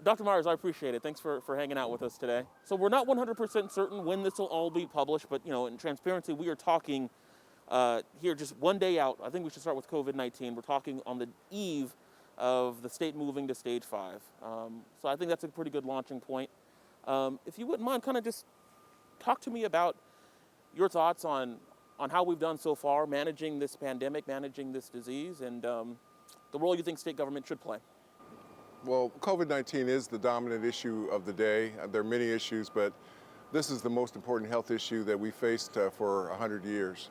Dr. Myers, I appreciate it. Thanks for hanging out with us today. So we're not 100% certain when this will all be published, but in transparency, we are talking here just one day out. I think we should start with COVID-19. We're talking on the eve of the state moving to stage 5. So I think that's a pretty good launching point. If you wouldn't mind, kind of just talk to me about your thoughts on how we've done so far managing this pandemic, managing this disease, and the role you think state government should play. Well, COVID-19 is the dominant issue of the day. There are many issues, but this is the most important health issue that we faced for 100 years.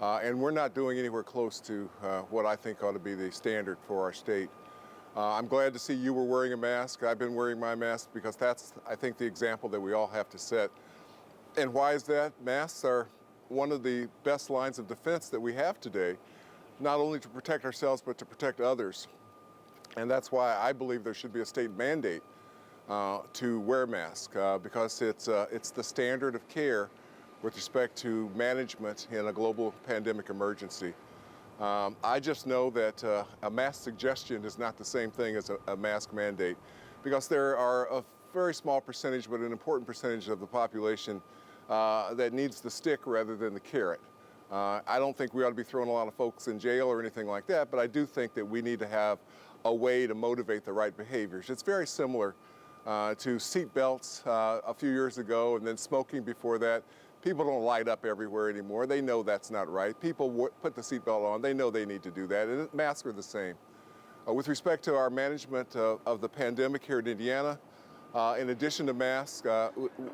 And we're not doing anywhere close to what I think ought to be the standard for our state. I'm glad to see you were wearing a mask. I've been wearing my mask because that's, I think, the example that we all have to set. And why is that? Masks are one of the best lines of defense that we have today, not only to protect ourselves, but to protect others. And that's why I believe there should be a state mandate to wear masks because it's the standard of care with respect to management in a global pandemic emergency. I just know that a mask suggestion is not the same thing as a mask mandate because there are a very small percentage, but an important percentage of the population that needs the stick rather than the carrot. I don't think we ought to be throwing a lot of folks in jail or anything like that, but I do think that we need to have a way to motivate the right behaviors. It's very similar to seat belts a few years ago and then smoking before that. People don't light up everywhere anymore. They know that's not right. People put the seatbelt on. They know they need to do that. And masks are the same. With respect to our management of the pandemic here in Indiana, in addition to masks,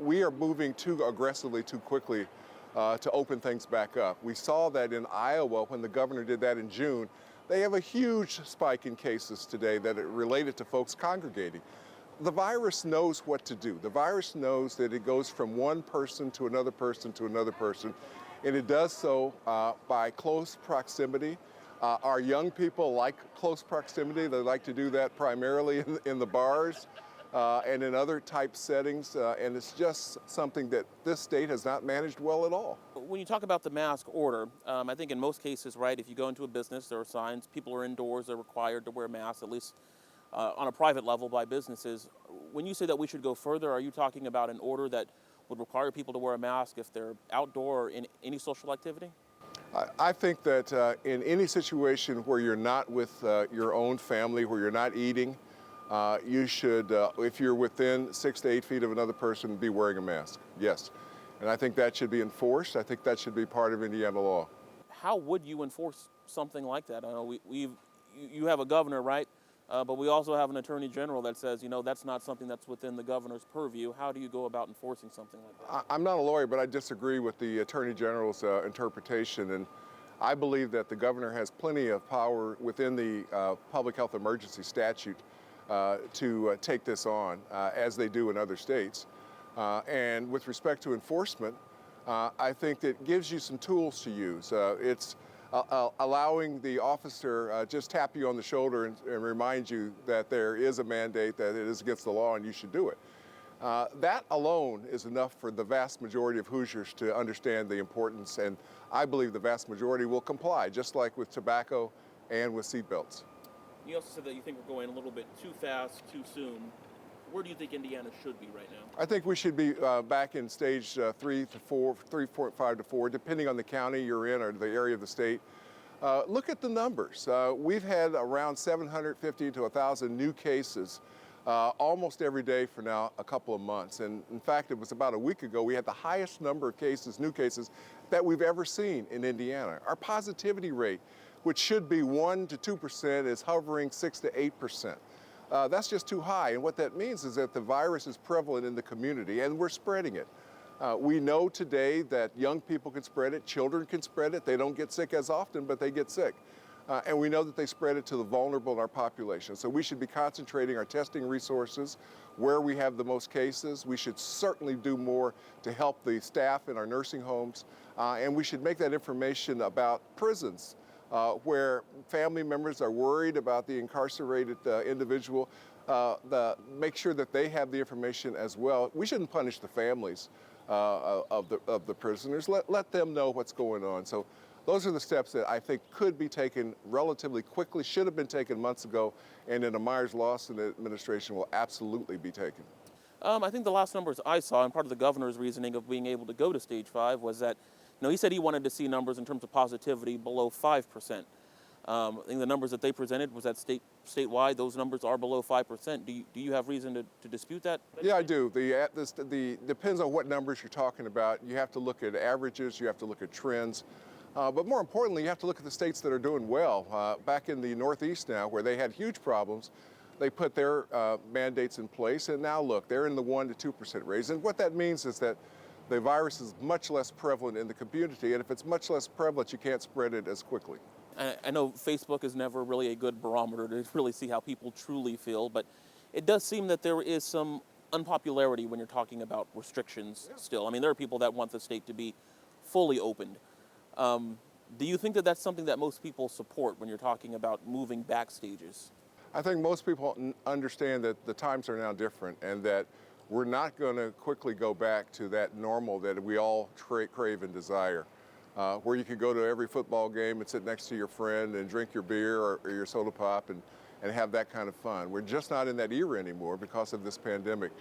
we are moving too aggressively, too quickly to open things back up. We saw that in Iowa when the governor did that in June. They have a huge spike in cases today that are related to folks congregating. The virus knows what to do. The virus knows that it goes from one person to another person to another person, and it does so by close proximity. Our young people like close proximity. They like to do that primarily in the bars and in other type settings, and it's just something that this state has not managed well at all. When you talk about the mask order, I think in most cases, right, if you go into a business, there are signs, people are indoors, they're required to wear masks, at least on a private level by businesses. When you say that we should go further, are you talking about an order that would require people to wear a mask if they're outdoor or in any social activity? I think that in any situation where you're not with your own family, where you're not eating, you should, if you're within 6 to 8 feet of another person, be wearing a mask, yes. And I think that should be enforced. I think that should be part of Indiana law. How would you enforce something like that? I know you have a governor, right? But we also have an attorney general that says, that's not something that's within the governor's purview. How do you go about enforcing something like that? I'm not a lawyer, but I disagree with the attorney general's interpretation. And I believe that the governor has plenty of power within the public health emergency statute to take this on, as they do in other states. And with respect to enforcement, I think that gives you some tools to use. It's allowing the officer just tap you on the shoulder and remind you that there is a mandate, that it is against the law and you should do it. That alone is enough for the vast majority of Hoosiers to understand the importance, and I believe the vast majority will comply, just like with tobacco and with seatbelts. You also said that you think we're going a little bit too fast, too soon. Where do you think Indiana should be right now? I think we should be back in stage 3 to 4, 3.5 to 4, depending on the county you're in or the area of the state. Look at the numbers. We've had around 750 to 1,000 new cases almost every day for now a couple of months. And in fact, it was about a week ago, we had the highest number of cases, new cases, that we've ever seen in Indiana. Our positivity rate, which should be 1 to 2%, is hovering 6 to 8%. That's just too high, and what that means is that the virus is prevalent in the community, and we're spreading it. We know today that young people can spread it, children can spread it. They don't get sick as often, but they get sick. And we know that they spread it to the vulnerable in our population. So we should be concentrating our testing resources where we have the most cases. We should certainly do more to help the staff in our nursing homes, and we should make that information about prisons, where family members are worried about the incarcerated individual, make sure that they have the information as well. We shouldn't punish the families of the prisoners. Let them know what's going on. So Those are the steps that I think could be taken relatively quickly, should have been taken months ago, and in the Myers-Lawson administration will absolutely be taken. I think the last numbers I saw, and part of the governor's reasoning of being able to go to stage 5 was that, he said he wanted to see numbers in terms of positivity below 5%. I think the numbers that they presented was that statewide, those numbers are below 5%. Do you have reason to dispute that? Yeah, I do. The depends on what numbers you're talking about. You have to look at averages, you have to look at trends. But more importantly, you have to look at the states that are doing well. Back in the Northeast now, where they had huge problems, they put their mandates in place, and now look, they're in the 1% to 2% range. And what that means is that the virus is much less prevalent in the community, and if it's much less prevalent, you can't spread it as quickly. I know Facebook is never really a good barometer to really see how people truly feel, but it does seem that there is some unpopularity when you're talking about restrictions still. I mean, there are people that want the state to be fully opened. Do you think that that's something that most people support when you're talking about moving back stages? I think most people understand that the times are now different and that we're not going to quickly go back to that normal that we all crave and desire, where you could go to every football game and sit next to your friend and drink your beer or your soda pop and have that kind of fun. We're just not in that era anymore because of this pandemic.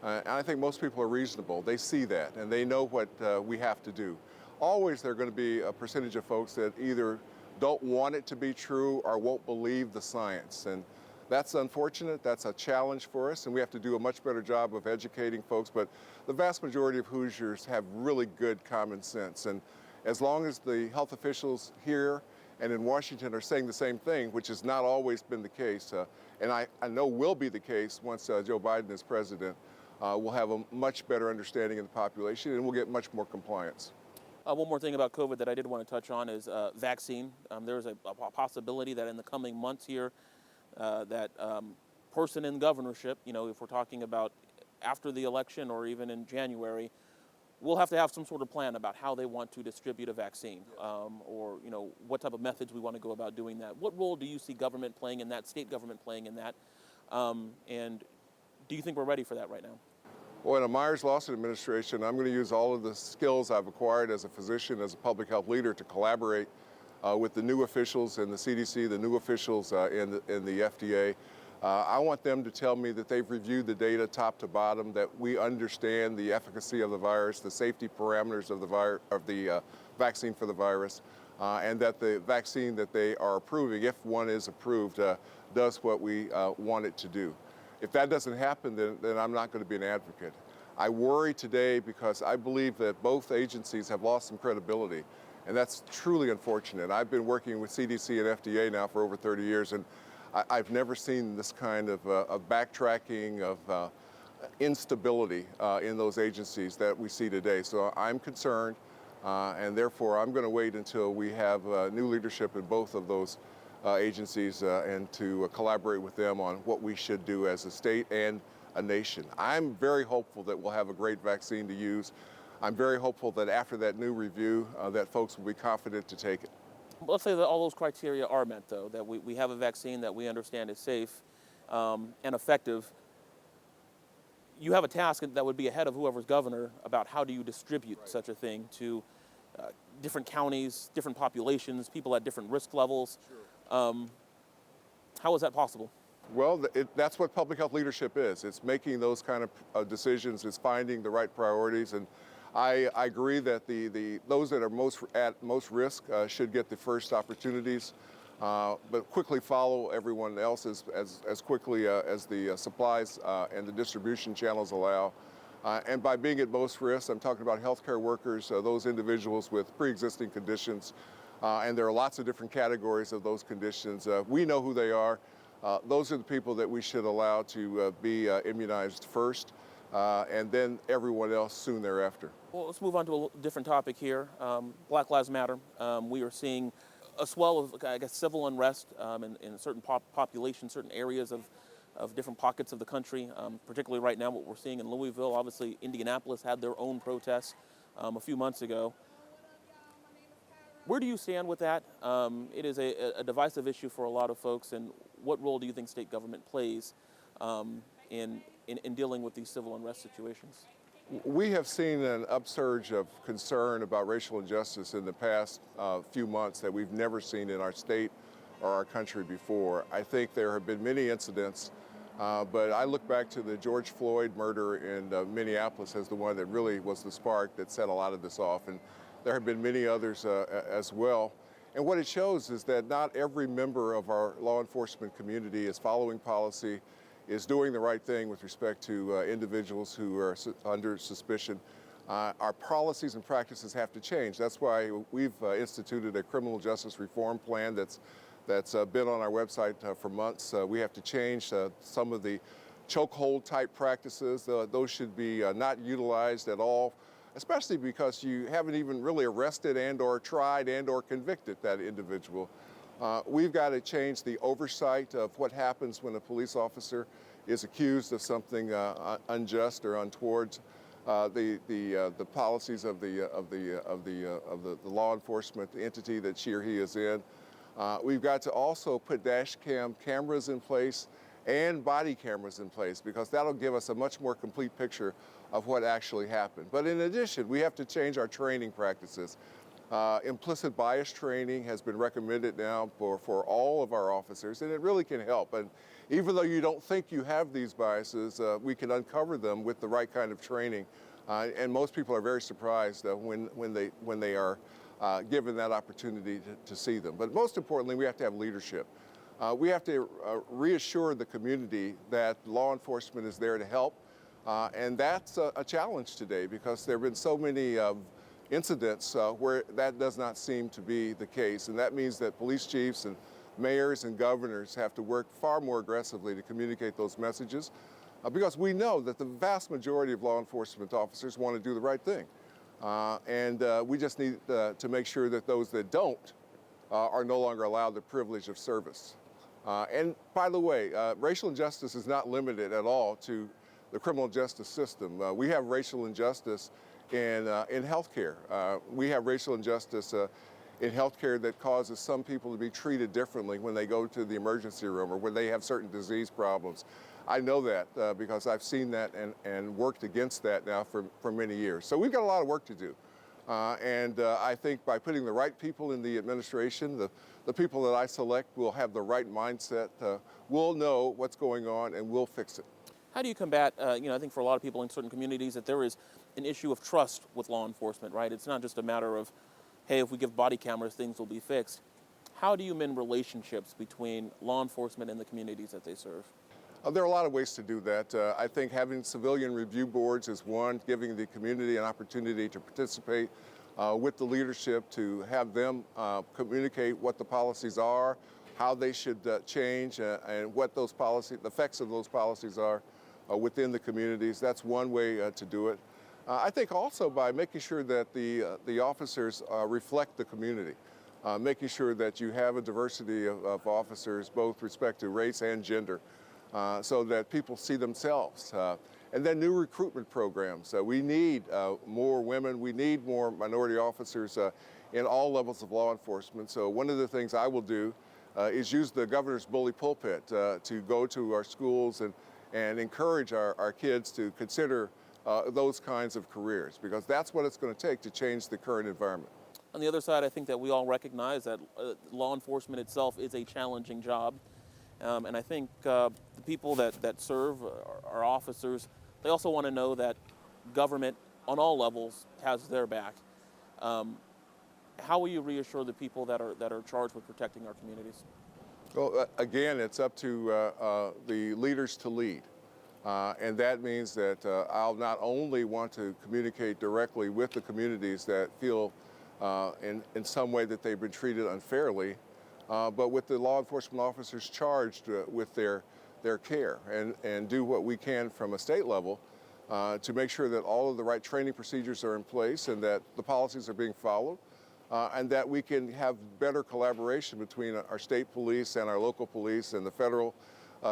And I think most people are reasonable. They see that and they know what we have to do. Always there are going to be a percentage of folks that either don't want it to be true or won't believe the science. And that's unfortunate. That's a challenge for us, and we have to do a much better job of educating folks. But the vast majority of Hoosiers have really good common sense. And as long as the health officials here and in Washington are saying the same thing, which has not always been the case, and I know will be the case once Joe Biden is president, we'll have a much better understanding of the population and we'll get much more compliance. One more thing about COVID that I did want to touch on is vaccine. There's a possibility that in the coming months here, that person in governorship, if we're talking about after the election or even in January, we'll have to have some sort of plan about how they want to distribute a vaccine, or what type of methods we want to go about doing that. What role do you see government playing in that, state government playing in that, and do you think we're ready for that right now? Well, in a Myers-Lawson administration, I'm going to use all of the skills I've acquired as a physician, as a public health leader, to collaborate with the new officials in the CDC, the new officials in the FDA. I want them to tell me that they've reviewed the data top to bottom, that we understand the efficacy of the virus, the safety parameters of the vaccine for the virus, and that the vaccine that they are approving, if one is approved, does what we want it to do. If that doesn't happen, then I'm not going to be an advocate. I worry today because I believe that both agencies have lost some credibility, and that's truly unfortunate. I've been working with CDC and FDA now for over 30 years, and I've never seen this kind of backtracking, of instability in those agencies that we see today. So I'm concerned, and therefore I'm going to wait until we have new leadership in both of those agencies and to collaborate with them on what we should do as a state and a nation. I'm very hopeful that we'll have a great vaccine to use. I'm very hopeful that after that new review that folks will be confident to take it. Let's say that all those criteria are met, though, that we have a vaccine that we understand is safe and effective. You have a task that would be ahead of whoever's governor about how do you distribute such a thing to different counties, different populations, people at different risk levels. Sure. How is that possible? Well, that's what public health leadership is. It's making those kind of decisions. It's finding the right priorities. And I agree that those that are at most risk should get the first opportunities, but quickly follow everyone else as quickly as the supplies and the distribution channels allow. And by being at most risk, I'm talking about healthcare workers, those individuals with pre-existing conditions. And there are lots of different categories of those conditions. We know who they are. Those are the people that we should allow to be immunized first, and then everyone else soon thereafter. Well, let's move on to a different topic here. Black Lives Matter. We are seeing a swell of, I guess, civil unrest in certain populations, certain areas of different pockets of the country, particularly right now what we're seeing in Louisville. Obviously, Indianapolis had their own protests a few months ago. Where do you stand with that? It is a divisive issue for a lot of folks, and what role do you think state government plays in dealing with these civil unrest situations? We have seen an upsurge of concern about racial injustice in the past few months that we've never seen in our state or our country before. I think there have been many incidents, but I look back to the George Floyd murder in Minneapolis as the one that really was the spark that set a lot of this off, and there have been many others as well. And what it shows is that not every member of our law enforcement community is following policy, is doing the right thing with respect to individuals who are under suspicion. Our policies and practices have to change. That's why we've instituted a criminal justice reform plan that's been on our website for months. We have to change some of the chokehold type practices. Those should be not utilized at all, especially because you haven't even really arrested and or tried and or convicted that individual. We've got to change the oversight of what happens when a police officer is accused of something unjust or untoward. The policies of the law enforcement entity that she or he is in. We've got to also put dash cam cameras in place and body cameras in place, because that'll give us a much more complete picture of what actually happened. But in addition, we have to change our training practices. Implicit bias training has been recommended now for all of our officers, and it really can help. And even though you don't think you have these biases, we can uncover them with the right kind of training. And most people are very surprised when they are given that opportunity to see them. But most importantly, we have to have leadership. We have to reassure the community that law enforcement is there to help. And that's a challenge today, because there have been so many incidents where that does not seem to be the case. And that means that police chiefs and mayors and governors have to work far more aggressively to communicate those messages, because we know that the vast majority of law enforcement officers want to do the right thing. And we just need to make sure that those that don't are no longer allowed the privilege of service. And by the way, racial injustice is not limited at all to the criminal justice system. We have racial injustice in healthcare. We have racial injustice in healthcare that causes some people to be treated differently when they go to the emergency room or when they have certain disease problems. I know that because I've seen that and worked against that now for many years. So we've got a lot of work to do. And I think by putting the right people in the administration, the people that I select will have the right mindset, will know what's going on, and will fix it. How do you combat, I think for a lot of people in certain communities that there is an issue of trust with law enforcement, right? It's not just a matter of, hey, if we give body cameras, things will be fixed. How do you mend relationships between law enforcement and the communities that they serve? There are a lot of ways to do that. I think having civilian review boards is one, giving the community an opportunity to participate with the leadership, to have them communicate what the policies are, how they should change, and what those policies, the effects of those policies are within the communities. That's one way to do it. I think also by making sure that the officers reflect the community, making sure that you have a diversity of officers, both with respect to race and gender, so that people see themselves. And then new recruitment programs. We need more women. We need more minority officers in all levels of law enforcement. So one of the things I will do is use the governor's bully pulpit to go to our schools and encourage our kids to consider those kinds of careers, because that's what it's going to take to change the current environment. On the other side, I think that we all recognize that law enforcement itself is a challenging job. And I think the people that serve our officers, they also want to know that government on all levels has their back. How will you reassure the people that are charged with protecting our communities? Well, again, it's up to the leaders to lead. And that means that I'll not only want to communicate directly with the communities that feel in some way that they've been treated unfairly, but with the law enforcement officers charged with their care, and do what we can from a state level to make sure that all of the right training procedures are in place and that the policies are being followed, and that we can have better collaboration between our state police and our local police and the federal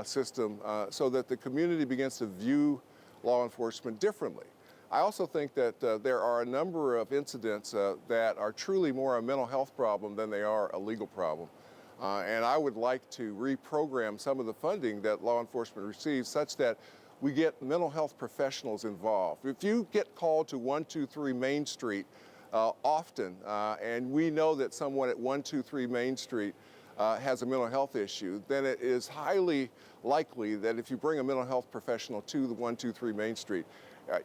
system, so that the community begins to view law enforcement differently. I also think that there are a number of incidents that are truly more a mental health problem than they are a legal problem. And I would like to reprogram some of the funding that law enforcement receives such that we get mental health professionals involved. If you get called to 123 Main Street often, and we know that someone at 123 Main Street has a mental health issue, then it is highly likely that if you bring a mental health professional to the 123 Main Street,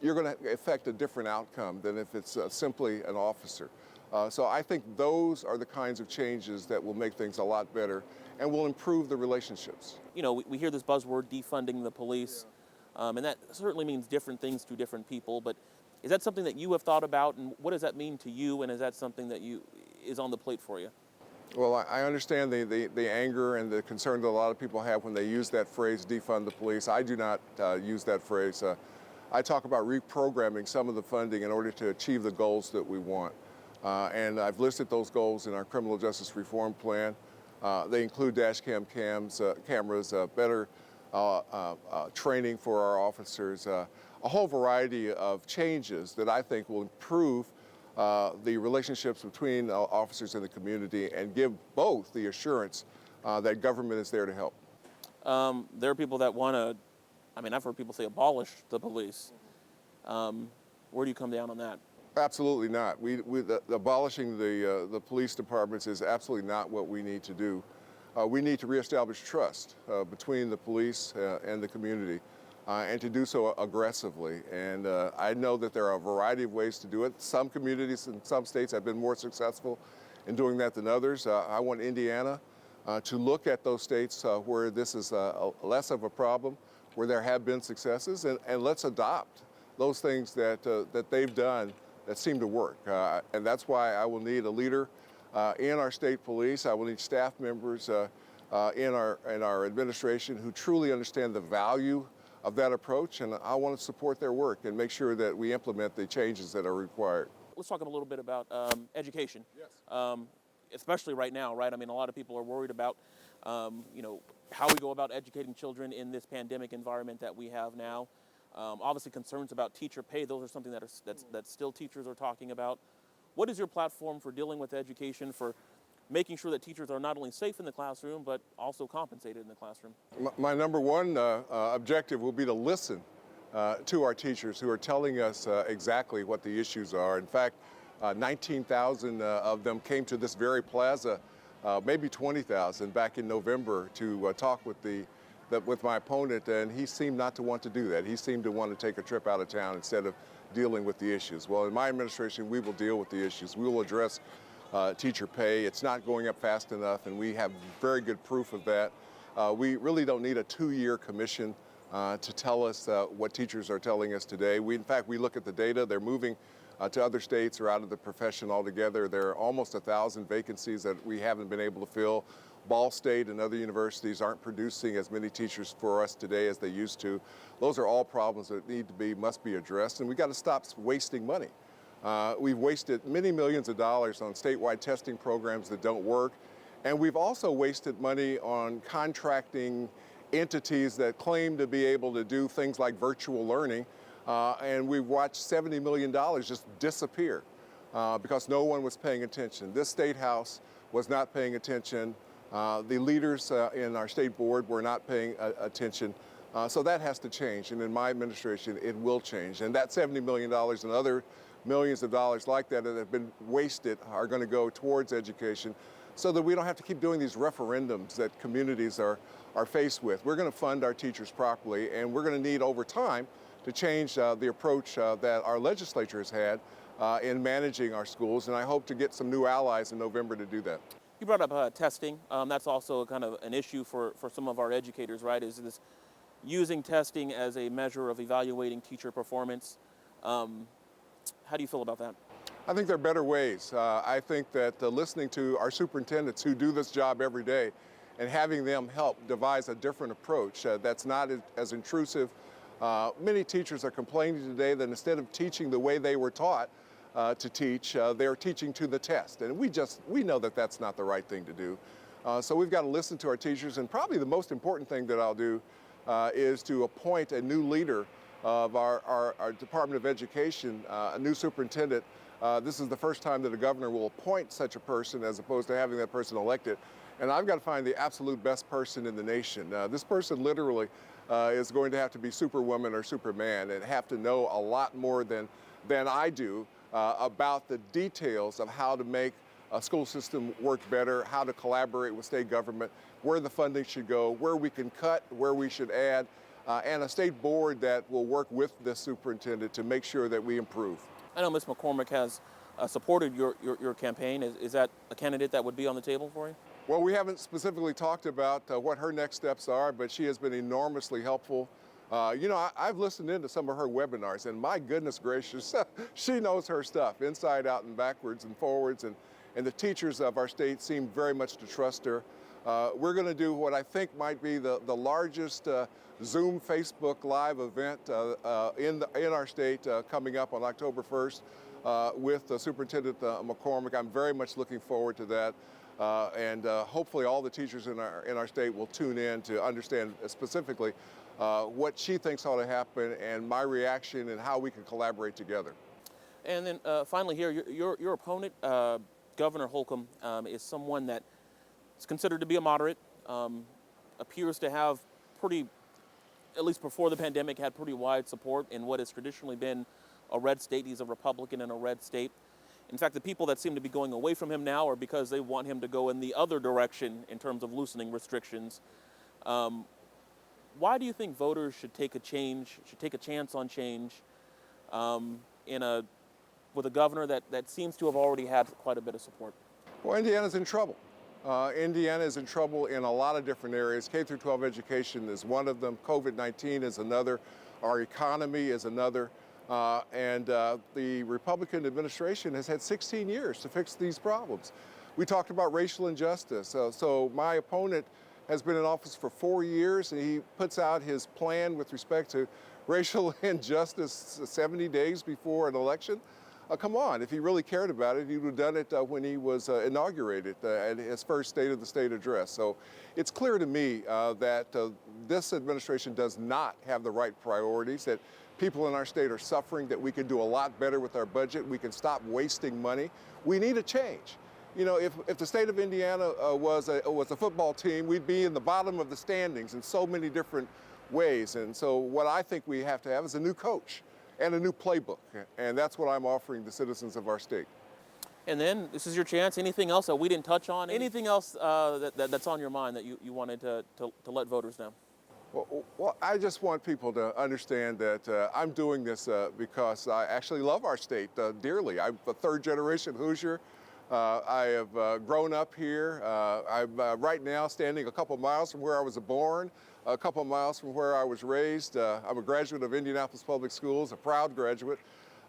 you're going to affect a different outcome than if it's simply an officer. So I think those are the kinds of changes that will make things a lot better and will improve the relationships. You know, we hear this buzzword, defunding the police, and that certainly means different things to different people, but is that something that you have thought about, and what does that mean to you, and is that something that is on the plate for you? Well, I understand the anger and the concern that a lot of people have when they use that phrase, defund the police. I do not use that phrase. I talk about reprogramming some of the funding in order to achieve the goals that we want. And I've listed those goals in our criminal justice reform plan. They include dash cameras, better training for our officers, a whole variety of changes that I think will improve the relationships between officers and the community and give both the assurance that government is there to help. There are people that want to, I've heard people say abolish the police. Where do you come down on that? Absolutely not. Abolishing the police departments is absolutely not what we need to do. We need to reestablish trust between the police and the community, and to do so aggressively. And I know that there are a variety of ways to do it. Some communities in some states have been more successful in doing that than others. I want Indiana to look at those states where this is less of a problem, where there have been successes, and let's adopt those things that they've done that seem to work. And that's why I will need a leader in our state police. I will need staff members in our administration who truly understand the value of that approach, and I want to support their work and make sure that we implement the changes that are required. Let's talk a little bit about education. Yes. Especially right now, right? A lot of people are worried about, how we go about educating children in this pandemic environment that we have now. Obviously, concerns about teacher pay; those are something that still teachers are talking about. What is your platform for dealing with education, for making sure that teachers are not only safe in the classroom, but also compensated in the classroom? My number one objective will be to listen to our teachers who are telling us exactly what the issues are. In fact, 19,000 of them came to this very plaza, maybe 20,000 back in November to talk with my opponent, and he seemed not to want to do that. He seemed to want to take a trip out of town instead of dealing with the issues. Well, in my administration, we will deal with the issues. We will address teacher pay. It's not going up fast enough, and we have very good proof of that. We really don't need a 2-year commission to tell us what teachers are telling us today. In fact, we look at the data. They're moving to other states or out of the profession altogether. There are almost 1,000 vacancies that we haven't been able to fill. Ball State and other universities aren't producing as many teachers for us today as they used to. Those are all problems that must be addressed, and we've got to stop wasting money. We've wasted many millions of dollars on statewide testing programs that don't work, and we've also wasted money on contracting entities that claim to be able to do things like virtual learning, and we've watched $70 million just disappear because no one was paying attention. This State House was not paying attention. The leaders in our state board were not paying attention. So that has to change, and in my administration, it will change. And that $70 million and other millions of dollars like that have been wasted are going to go towards education so that we don't have to keep doing these referendums that communities are faced with. We're going to fund our teachers properly, and we're going to need over time to change the approach that our legislature has had in managing our schools, and I hope to get some new allies in November to do that. You brought up testing. That's also kind of an issue for some of our educators, right? Is this using testing as a measure of evaluating teacher performance? How do you feel about that? I think there are better ways. I think that listening to our superintendents who do this job every day and having them help devise a different approach that's not as intrusive. Many teachers are complaining today that instead of teaching the way they were taught to teach, they're teaching to the test. And we know that that's not the right thing to do. So we've got to listen to our teachers, and probably the most important thing that I'll do is to appoint a new leader of our Department of Education, a new superintendent. This is the first time that a governor will appoint such a person as opposed to having that person elected. And I've got to find the absolute best person in the nation. This person literally is going to have to be superwoman or superman and have to know a lot more than I do about the details of how to make a school system work better, how to collaborate with state government, where the funding should go, where we can cut, where we should add, and a state board that will work with the superintendent to make sure that we improve. I know Ms. McCormick has supported your campaign. Is that a candidate that would be on the table for you? Well, we haven't specifically talked about what her next steps are, but she has been enormously helpful. I've listened into some of her webinars, and my goodness gracious, she knows her stuff inside out and backwards and forwards, and the teachers of our state seem very much to trust her. We're going to do what I think might be the largest Zoom Facebook Live event in our state coming up on October 1st with Superintendent McCormick. I'm very much looking forward to that. And hopefully all the teachers in our state will tune in to understand specifically what she thinks ought to happen and my reaction and how we can collaborate together. And then finally here, your opponent, Governor Holcomb, is someone that is considered to be a moderate, appears to have pretty, at least before the pandemic, had pretty wide support in what has traditionally been a red state. He's a Republican in a red state. In fact, the people that seem to be going away from him now are because they want him to go in the other direction in terms of loosening restrictions. Why do you think voters should take a chance on change with a governor that seems to have already had quite a bit of support? Well, Indiana's in trouble. Indiana is in trouble in a lot of different areas. K through 12 education is one of them. COVID-19 is another. Our economy is another. And the Republican administration has had 16 years to fix these problems. We talked about racial injustice. So my opponent has been in office for 4 years, and he puts out his plan with respect to racial injustice 70 days before an election. Come on, if he really cared about it, he would have done it when he was inaugurated at his first State of the State address. So it's clear to me that this administration does not have the right priorities, that people in our state are suffering, that we can do a lot better with our budget. We can stop wasting money. We need a change. You know, if the state of Indiana was a football team, we'd be in the bottom of the standings in so many different ways. And so what I think we have to have is a new coach and a new playbook. And that's what I'm offering the citizens of our state. And then this is your chance. Anything else that we didn't touch on? Anything else that's on your mind that you wanted to let voters know? Well, I just want people to understand that I'm doing this because I actually love our state dearly. I'm a third-generation Hoosier. I have grown up here. I'm right now standing a couple miles from where I was born, a couple miles from where I was raised. I'm a graduate of Indianapolis Public Schools, a proud graduate,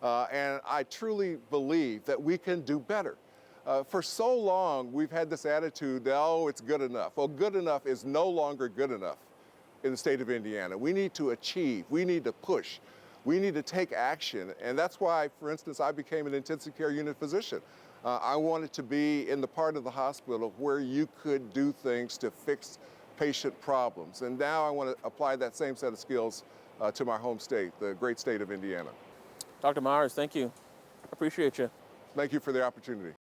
and I truly believe that we can do better. For so long, we've had this attitude that, oh, it's good enough. Well, good enough is no longer good enough in the state of Indiana. We need to achieve, we need to push, we need to take action. And that's why, for instance, I became an intensive care unit physician. I wanted to be in the part of the hospital where you could do things to fix patient problems. And now I want to apply that same set of skills to my home state, the great state of Indiana. Dr. Myers, thank you. I appreciate you. Thank you for the opportunity.